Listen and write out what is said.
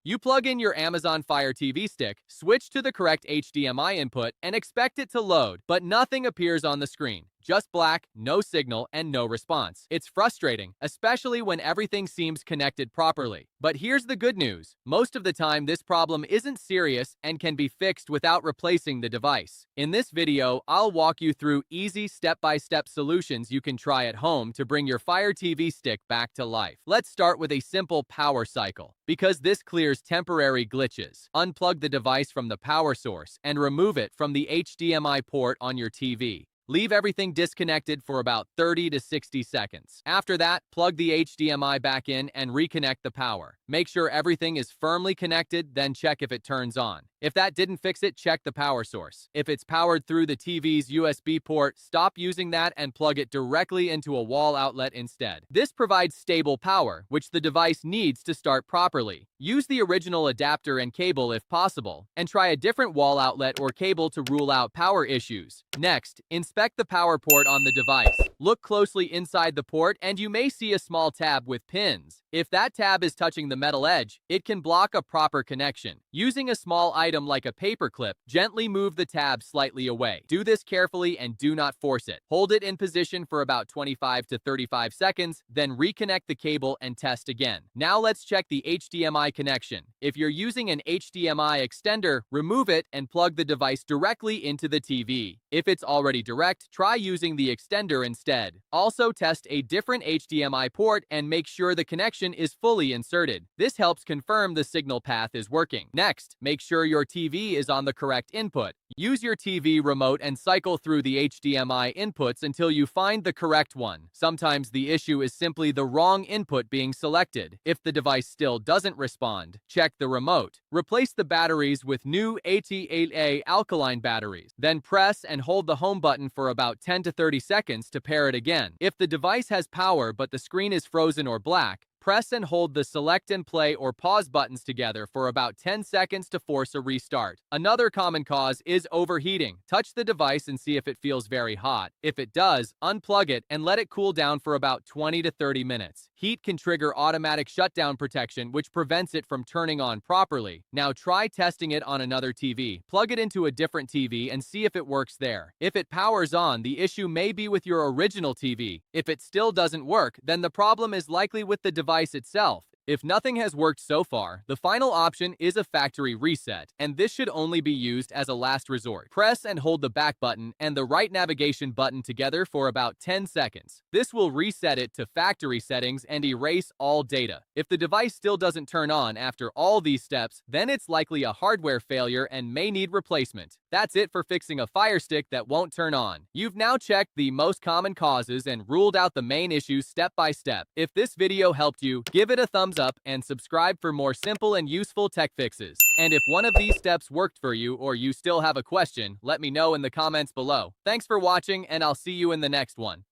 You plug in your Amazon Fire TV stick, switch to the correct HDMI input, and expect it to load, but nothing appears on the screen. Just black, no signal, and no response. It's frustrating, especially when everything seems connected properly. But here's the good news. Most of the time, this problem isn't serious and can be fixed without replacing the device. In this video, I'll walk you through easy step-by-step solutions you can try at home to bring your Fire TV stick back to life. Let's start with a simple power cycle, because this clears temporary glitches. Unplug the device from the power source and remove it from the HDMI port on your TV. Leave everything disconnected for about 30 to 60 seconds. After that, plug the HDMI back in and reconnect the power. Make sure everything is firmly connected, then check if it turns on. If that didn't fix it, check the power source. If it's powered through the TV's USB port, stop using that and plug it directly into a wall outlet instead. This provides stable power, which the device needs to start properly. Use the original adapter and cable if possible, and try a different wall outlet or cable to rule out power issues. Next, inspect the power port on the device. Look closely inside the port and you may see a small tab with pins. If that tab is touching the metal edge, it can block a proper connection. Using a small item like a paper clip, gently move the tab slightly away. Do this carefully and do not force it. Hold it in position for about 25 to 35 seconds, then reconnect the cable and test again. Now let's check the HDMI connection. If you're using an HDMI extender, remove it and plug the device directly into the TV. If it's already direct, try using the extender instead. Also test a different HDMI port and make sure the connection is fully inserted. This helps confirm the signal path is working. Next, make sure your TV is on the correct input. Use your TV remote and cycle through the HDMI inputs until you find the correct one. Sometimes the issue is simply the wrong input being selected. If the device still doesn't respond, check the remote. Replace the batteries with new AT8A alkaline batteries. Then press and hold the home button for about 10 to 30 seconds to pair it again. If the device has power but the screen is frozen or black, press and hold the select and play or pause buttons together for about 10 seconds to force a restart. Another common cause is overheating. Touch the device and see if it feels very hot. If it does, unplug it and let it cool down for about 20 to 30 minutes. Heat can trigger automatic shutdown protection, which prevents it from turning on properly. Now try testing it on another TV. Plug it into a different TV and see if it works there. If it powers on, the issue may be with your original TV. If it still doesn't work, then the problem is likely with the device itself. If nothing has worked so far, the final option is a factory reset, and this should only be used as a last resort. Press and hold the back button and the right navigation button together for about 10 seconds. This will reset it to factory settings and erase all data. If the device still doesn't turn on after all these steps, then it's likely a hardware failure and may need replacement. That's it for fixing a Fire Stick that won't turn on. You've now checked the most common causes and ruled out the main issues step by step. If this video helped you, give it a thumbs up and subscribe for more simple and useful tech fixes. And if one of these steps worked for you or you still have a question, let me know in the comments below. Thanks for watching and I'll see you in the next one.